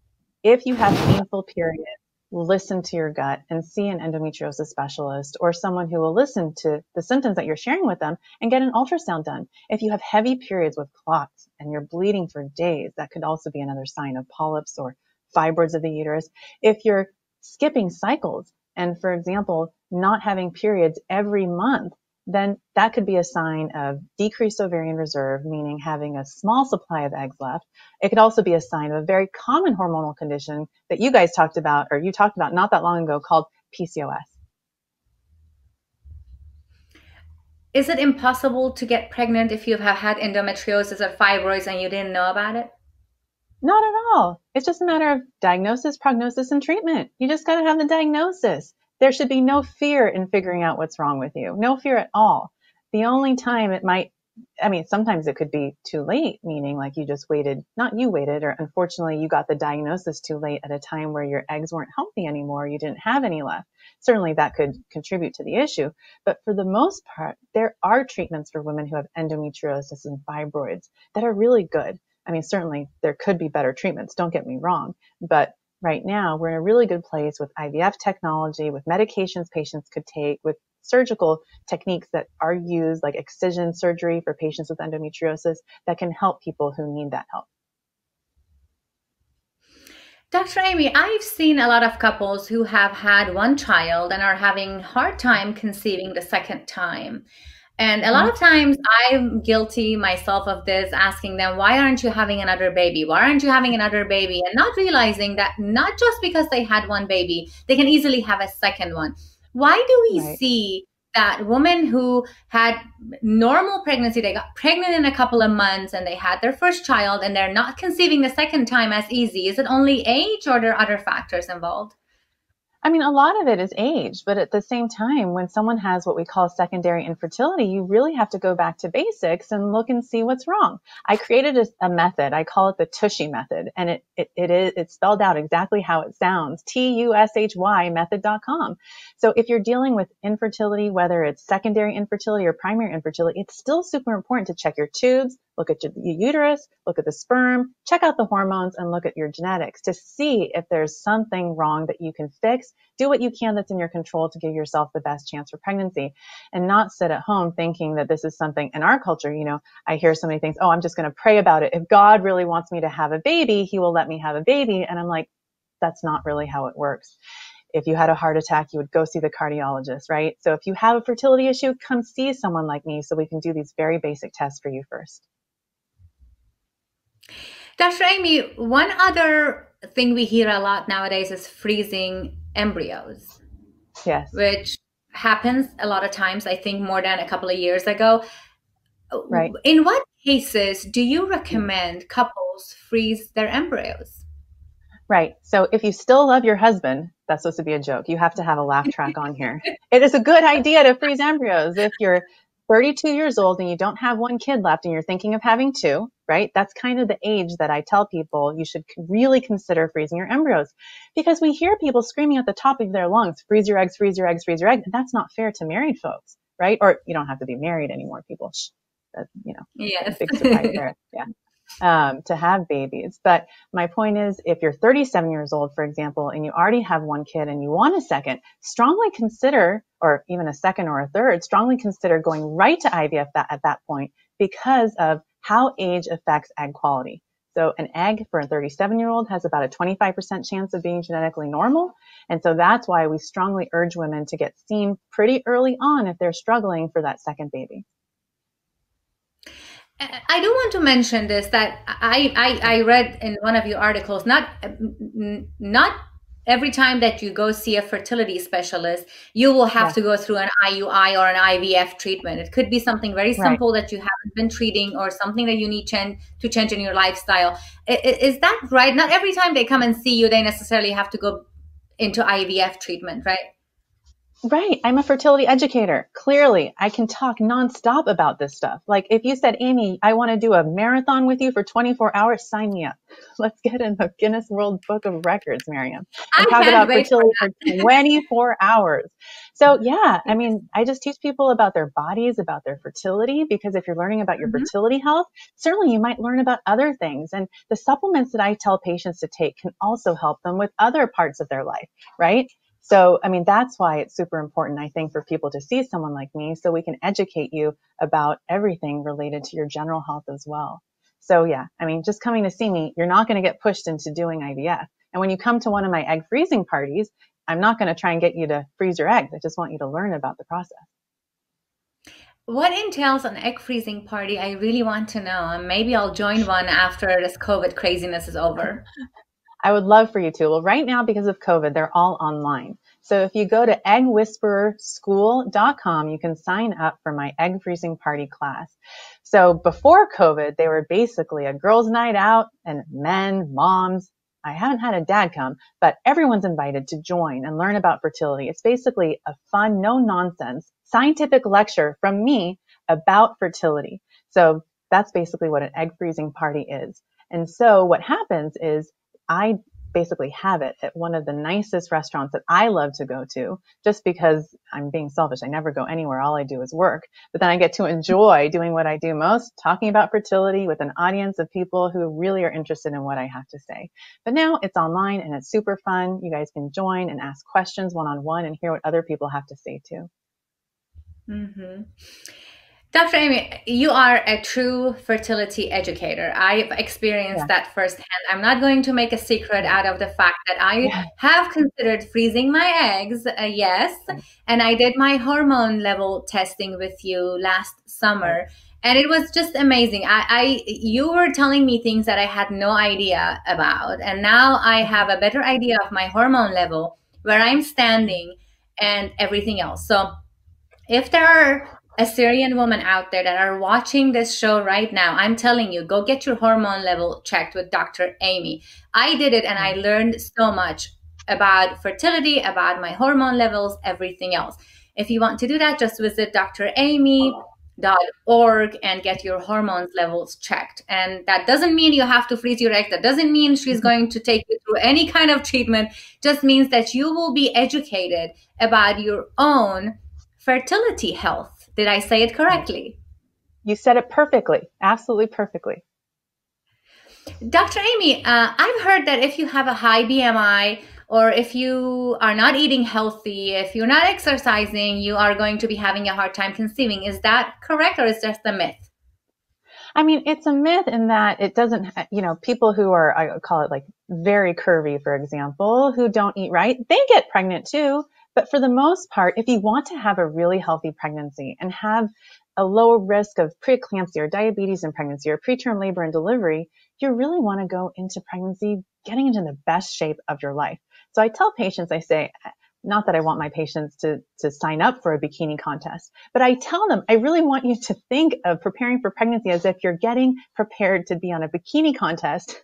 if you have painful periods, listen to your gut and see an endometriosis specialist or someone who will listen to the symptoms that you're sharing with them and get an ultrasound done. If you have heavy periods with clots and you're bleeding for days, that could also be another sign of polyps or fibroids of the uterus. If you're skipping cycles and, for example, not having periods every month, then that could be a sign of decreased ovarian reserve, meaning having a small supply of eggs left. It could also be a sign of a very common hormonal condition that you guys talked about, or you talked about not that long ago, called PCOS. Is it impossible to get pregnant if you have had endometriosis or fibroids and you didn't know about it? Not at all. It's just a matter of diagnosis, prognosis, and treatment. You just got to have the diagnosis. There should be no fear in figuring out what's wrong with you. No fear at all. The only time it might, sometimes it could be too late, meaning like you just waited, not you waited, or unfortunately you got the diagnosis too late at a time where your eggs weren't healthy anymore. You didn't have any left. Certainly that could contribute to the issue. But for the most part, there are treatments for women who have endometriosis and fibroids that are really good. Certainly there could be better treatments. Don't get me wrong. But right now, we're in a really good place with IVF technology, with medications patients could take, with surgical techniques that are used, like excision surgery for patients with endometriosis, that can help people who need that help. Dr. Aimee, I've seen a lot of couples who have had one child and are having a hard time conceiving the second time. And a lot of times I'm guilty myself of this, asking them, why aren't you having another baby? Why aren't you having another baby? And not realizing that not just because they had one baby, they can easily have a second one. Why do we see that women who had normal pregnancy, they got pregnant in a couple of months and they had their first child and they're not conceiving the second time as easy? Is it only age or are there other factors involved? A lot of it is age, but at the same time, when someone has what we call secondary infertility, you really have to go back to basics and look and see what's wrong. I created a method. I call it the Tushy method, and it's spelled out exactly how it sounds, TUSHY method.com. So if you're dealing with infertility, whether it's secondary infertility or primary infertility, it's still super important to check your tubes, look at your uterus, look at the sperm, check out the hormones, and look at your genetics to see if there's something wrong that you can fix. Do what you can that's in your control to give yourself the best chance for pregnancy, and not sit at home thinking that this is something in our culture. I hear so many things. Oh, I'm just going to pray about it. If God really wants me to have a baby, he will let me have a baby. And I'm like, that's not really how it works. If you had a heart attack, you would go see the cardiologist, right? So if you have a fertility issue, come see someone like me so we can do these very basic tests for you first. Dr. Aimee, one other thing we hear a lot nowadays is freezing embryos. Yes. Which happens a lot of times, I think more than a couple of years ago. Right. In what cases do you recommend couples freeze their embryos? Right. So if you still love your husband, that's supposed to be a joke. You have to have a laugh track on here. It is a good idea to freeze embryos. If you're 32 years old and you don't have one kid left and you're thinking of having two, right? That's kind of the age that I tell people you should really consider freezing your embryos, because we hear people screaming at the top of their lungs, freeze your eggs, freeze your eggs, freeze your eggs. And that's not fair to married folks, right? Or you don't have to be married anymore, people. Yes. Big surprise there. Yeah. To have babies. But my point is, if you're 37 years old, for example, and you already have one kid and you want a second, strongly consider, or even a second or a third, strongly consider going right to IVF at that point, because of how age affects egg quality. So an egg for a 37-year-old has about a 25% chance of being genetically normal. And so that's why we strongly urge women to get seen pretty early on if they're struggling for that second baby. I do want to mention this, that I read in one of your articles, not every time that you go see a fertility specialist, you will have to go through an IUI or an IVF treatment. It could be something very simple that you haven't been treating, or something that you need to change in your lifestyle. Is that right? Not every time they come and see you, they necessarily have to go into IVF treatment, right? Right. I'm a fertility educator. Clearly, I can talk nonstop about this stuff. Like if you said, Aimee, I want to do a marathon with you for 24 hours, sign me up. Let's get in the Guinness World Book of Records, Maryam, and talk about fertility for 24 hours. So yeah, I mean, I just teach people about their bodies, about their fertility, because if you're learning about your fertility health, certainly you might learn about other things. And the supplements that I tell patients to take can also help them with other parts of their life, right? So, I mean, that's why it's super important, I think, for people to see someone like me, so we can educate you about everything related to your general health as well. So yeah, I mean, just coming to see me, you're not going to get pushed into doing IVF. And when you come to one of my egg freezing parties, I'm not going to try and get you to freeze your eggs. I just want you to learn about the process. What entails an egg freezing party? I really want to know. And maybe I'll join one after this COVID craziness is over. I would love for you to. Well, right now, because of COVID, they're all online. So if you go to eggwhispererschool.com, you can sign up for my egg freezing party class. So before COVID, they were basically a girls' night out, and men, moms. I haven't had a dad come, but everyone's invited to join and learn about fertility. It's basically a fun, no nonsense, scientific lecture from me about fertility. So that's basically what an egg freezing party is. And so what happens is, I basically have it at one of the nicest restaurants that I love to go to, just because I'm being selfish. I never go anywhere. All I do is work. But then I get to enjoy doing what I do most, talking about fertility with an audience of people who really are interested in what I have to say. But now it's online and it's super fun. You guys can join and ask questions one-on-one and hear what other people have to say too. Dr. Aimee, you are a true fertility educator. I've experienced that firsthand. I'm not going to make a secret out of the fact that I have considered freezing my eggs, yes, and I did my hormone level testing with you last summer, and it was just amazing. You were telling me things that I had no idea about, and now I have a better idea of my hormone level, where I'm standing, and everything else. So if there are a Syrian woman out there that are watching this show right now, I'm telling you, go get your hormone level checked with Dr. Aimee. I did it and I learned so much about fertility, about my hormone levels, everything else. If you want to do that, just visit draimee.org and get your hormones levels checked. And that doesn't mean you have to freeze your egg. That doesn't mean she's going to take you through any kind of treatment. Just means that you will be educated about your own fertility health. Did I say it correctly? You said it perfectly. Absolutely perfectly. Dr. Aimee, I've heard that if you have a high BMI, or if you are not eating healthy, if you're not exercising, you are going to be having a hard time conceiving. Is that correct, or is just a myth? I mean, it's a myth in that it doesn't, people who are, I call it like very curvy, for example, who don't eat right, they get pregnant too. But for the most part, if you want to have a really healthy pregnancy and have a low risk of preeclampsia or diabetes in pregnancy or preterm labor and delivery, you really want to go into pregnancy getting into the best shape of your life. So I tell patients, I say, not that I want my patients to sign up for a bikini contest, but I tell them, I really want you to think of preparing for pregnancy as if you're getting prepared to be on a bikini contest.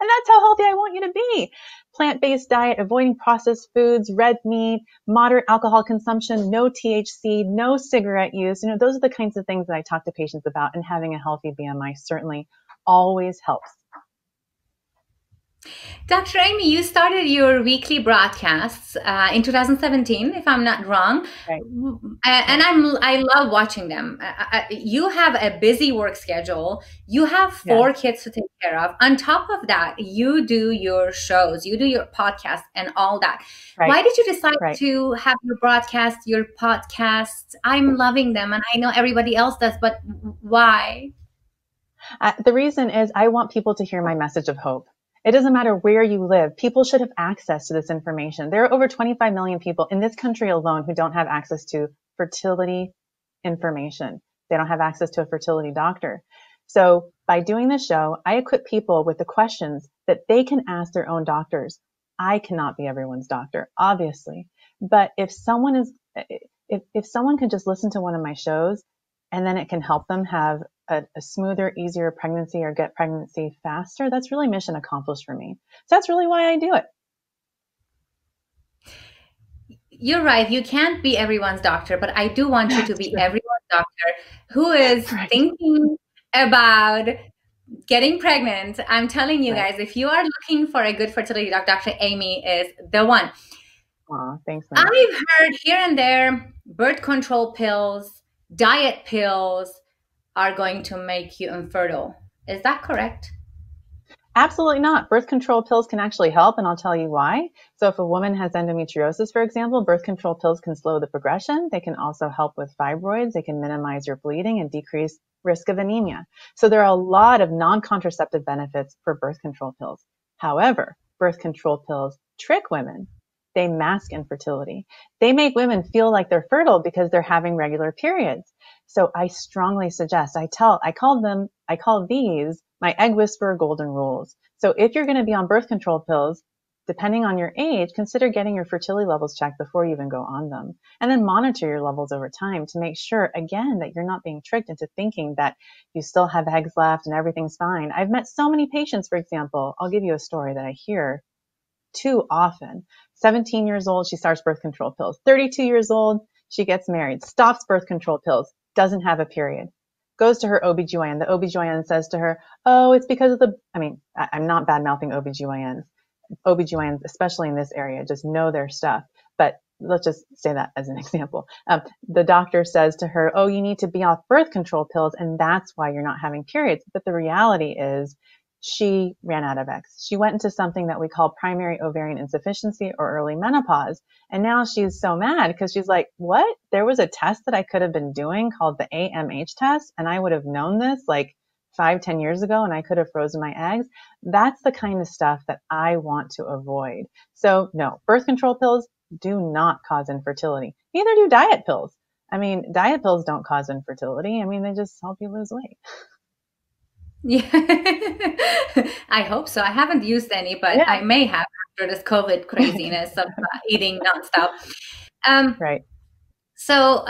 And that's how healthy I want you to be. Plant-based diet, avoiding processed foods, red meat, moderate alcohol consumption, no THC, no cigarette use. Those are the kinds of things that I talk to patients about, and having a healthy BMI certainly always helps. Dr. Aimee, you started your weekly broadcasts in 2017, if I'm not wrong. Right. And I love watching them. You have a busy work schedule. You have 4 kids to take care of. On top of that, you do your shows, you do your podcast and all that. Right. Why did you decide to have your broadcast, your podcasts? I'm loving them, and I know everybody else does, but why? The reason is I want people to hear my message of hope. It doesn't matter where you live. People should have access to this information. There are over 25 million people in this country alone who don't have access to fertility information. They don't have access to a fertility doctor. So by doing this show, I equip people with the questions that they can ask their own doctors. I cannot be everyone's doctor, obviously. But if someone can just listen to one of my shows, and then it can help them have a smoother, easier pregnancy or get pregnancy faster, that's really mission accomplished for me. So that's really why I do it. You're right. You can't be everyone's doctor, but I do want you to be everyone's doctor who is thinking about getting pregnant. I'm telling you guys, if you are looking for a good fertility doctor, Dr. Aimee is the one. Aw, thanks, man. I've heard here and there birth control pills, diet pills are going to make you infertile. Is that correct? Absolutely not. Birth control pills can actually help, and I'll tell you why. So if a woman has endometriosis, for example, birth control pills can slow the progression. They can also help with fibroids. They can minimize your bleeding and decrease risk of anemia. So there are a lot of non-contraceptive benefits for birth control pills. However, birth control pills trick women. They mask infertility. They make women feel like they're fertile because they're having regular periods. So I strongly suggest, I call these my egg whisperer golden rules. So if you're going to be on birth control pills, depending on your age, consider getting your fertility levels checked before you even go on them. And then monitor your levels over time to make sure, again, that you're not being tricked into thinking that you still have eggs left and everything's fine. I've met so many patients, for example, I'll give you a story that I hear too often. 17 years old, she starts birth control pills. 32 years old, she gets married, stops birth control pills, doesn't have a period. Goes to her OBGYN. The OBGYN says to her, oh, it's because of I'm not bad-mouthing OBGYNs. OBGYNs, especially in this area, just know their stuff. But let's just say that as an example. The doctor says to her, oh, you need to be off birth control pills, and that's why you're not having periods. But the reality is she ran out of eggs. She went into something that we call primary ovarian insufficiency or early menopause. And now she's so mad because she's like, what? There was a test that I could have been doing called the AMH test, and I would have known this like 5-10 years ago, and I could have frozen my eggs. That's the kind of stuff that I want to avoid. So no, birth control pills do not cause infertility. Neither do diet pills. Diet pills don't cause infertility. They just help you lose weight. Yeah, I hope so. I haven't used any, but I may have after this COVID craziness of eating nonstop. Right. So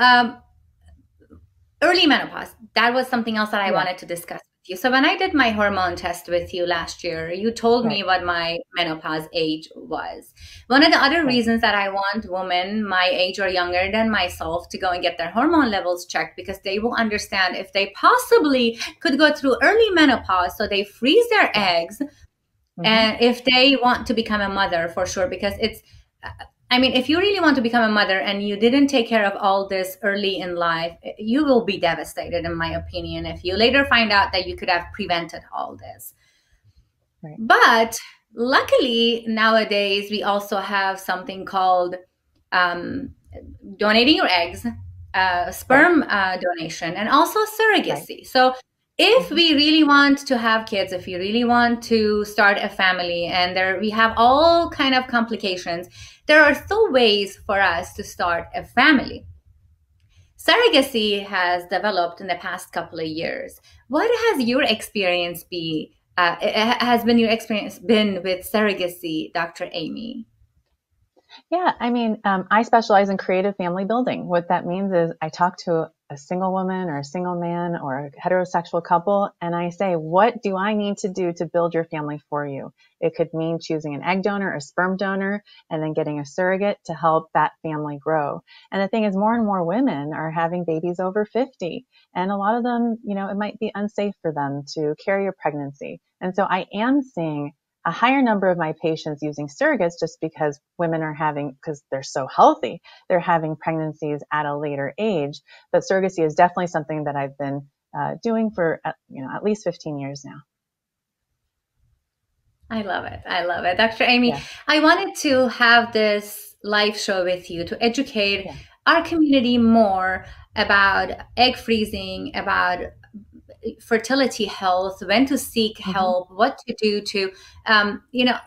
early menopause, that was something else that I wanted to discuss with you. So when I did my hormone test with you last year, you told me what my menopause age was. One of the other reasons that I want women my age or younger than myself to go and get their hormone levels checked, because they will understand if they possibly could go through early menopause, so they freeze their eggs, and if they want to become a mother, for sure, because it's, if you really want to become a mother and you didn't take care of all this early in life, you will be devastated, in my opinion, if you later find out that you could have prevented all this. Right. But luckily, nowadays, we also have something called donating your eggs, sperm donation, and also surrogacy. Right. So if we really want to have kids, if we really want to start a family, and we have all kind of complications, there are still ways for us to start a family. Surrogacy has developed in the past couple of years. What has your experience been? Has been your experience been with surrogacy, Dr. Aimee? Yeah, I mean, I specialize in creative family building. What that means is I talk to a single woman or a single man or a heterosexual couple, and I say, what do I need to do to build your family for you? It could mean choosing an egg donor, a sperm donor, and then getting a surrogate to help that family grow. And the thing is, more and more women are having babies over 50, and a lot of them, you know, it might be unsafe for them to carry a pregnancy. And so I am seeing a higher number of my patients using surrogates just because women are having, because they're so healthy, they're having pregnancies at a later age. But surrogacy is definitely something that I've been doing for, at least 15 years now. I love it. I love it. Dr. Aimee, Yeah. I wanted to have this live show with you to educate our community more about egg freezing, about fertility health, when to seek help, what to do to,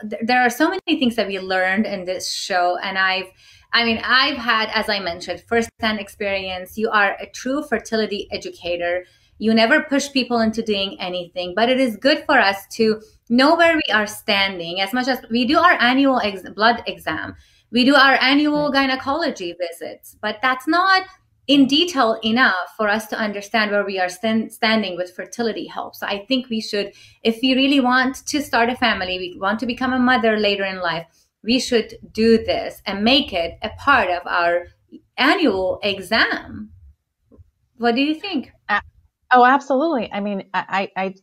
there are so many things that we learned in this show. And I've had, as I mentioned, firsthand experience. You are a true fertility educator. You never push people into doing anything, but it is good for us to know where we are standing. As much as we do our annual blood exam, we do our annual gynecology visits, but that's not in detail enough for us to understand where we are standing with fertility help. So I think we should, if we really want to start a family, we want to become a mother later in life, we should do this and make it a part of our annual exam. What do you think? Oh, absolutely. I mean, I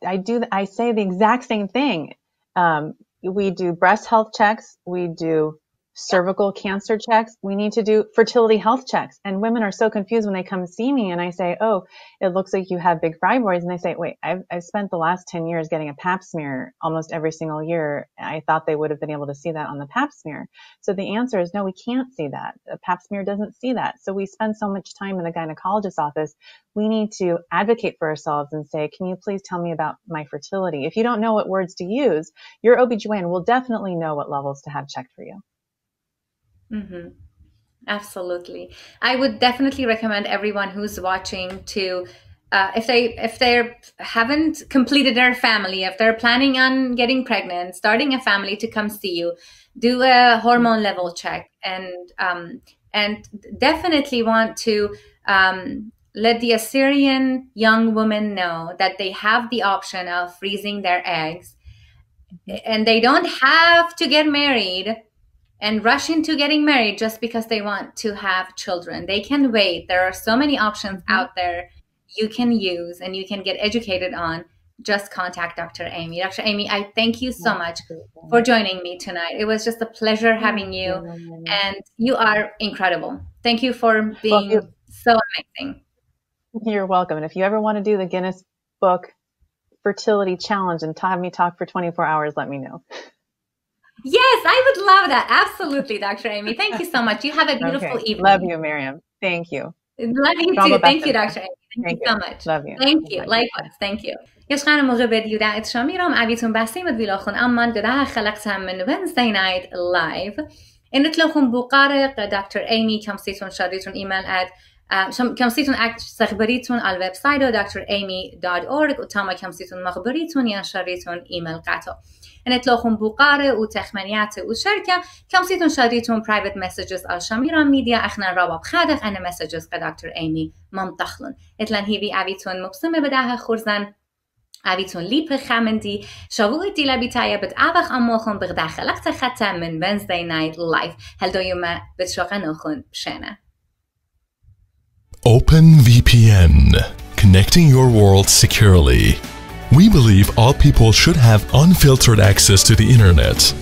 say the exact same thing. We do breast health checks. We do cervical cancer checks. We need to do fertility health checks. And women are so confused when they come see me and I say, oh, it looks like you have big fibroids. And they say, wait, I've spent the last 10 years getting a pap smear almost every single year. I thought they would have been able to see that on the pap smear. So the answer is no, we can't see that. A pap smear doesn't see that. So we spend so much time in the gynecologist's office. We need to advocate for ourselves and say, can you please tell me about my fertility? If you don't know what words to use, your OB/GYN will definitely know what levels to have checked for you. Mm-hmm. Absolutely. I would definitely recommend everyone who's watching to, if they haven't completed their family, if they're planning on getting pregnant, starting a family, to come see you, do a hormone level check, and definitely want to let the Assyrian young women know that they have the option of freezing their eggs, and they don't have to get married and rush into getting married just because they want to have children. They can wait. There are so many options out there you can use and you can get educated on. Just contact Dr. Aimee. Dr. Aimee, I thank you so much for joining me tonight. It was just a pleasure having you, and you are incredible. Thank you for being so amazing. You're welcome. And if you ever want to do the Guinness Book Fertility Challenge and have me talk for 24 hours, let me know. Yes, I would love that. Absolutely, Dr. Aimee. Thank you so much. You have a beautiful evening. Love you, Maryam. Thank you. Love you too. Thank you, Dr. Aimee. Thank you so much. Love you. Thank you. Likewise. Thank you. يشغل مغرب يودع شاميرام عبيتون بحسيمة بيلاخون أمان قدها خلقتها من Wednesday night live. إن تلاخون بقارق دكتور ايمي كم سيتون شاريتون إيميل كم سيتون استخبريتون على الويب سايت draimee.org وتاما كم سيتون مخبريتون يا شاريتون إيميل قطع. إن تلاخون بقارق وتخمنيات وشركة كم سيتون شاريتون private messages على شاميرام ميديا أخنا رابط خادق أنا messages كدكتور ايمي ممتخلن. إتلان هيبي عبيتون مبسمة بداها خورزن عبيتون ليب خامندي شابوه ديلا بتايا بتعبخ أموخن بغدا خلقت خطة من Wednesday night live هل دو يوم بتشوقنوخن بشانة. OpenVPN, connecting your world securely. We believe all people should have unfiltered access to the internet.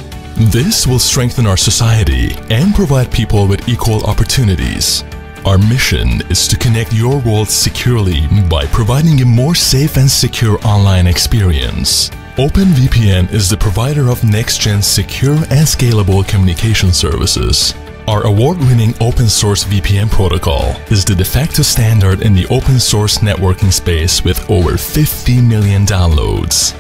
This will strengthen our society and provide people with equal opportunities. Our mission is to connect your world securely by providing a more safe and secure online experience. OpenVPN is the provider of next-gen secure and scalable communication services. Our award-winning open-source VPN protocol is the de facto standard in the open-source networking space with over 50 million downloads.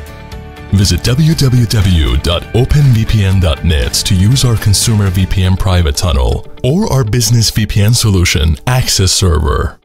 Visit www.openvpn.net to use our consumer VPN private tunnel or our business VPN solution, Access Server.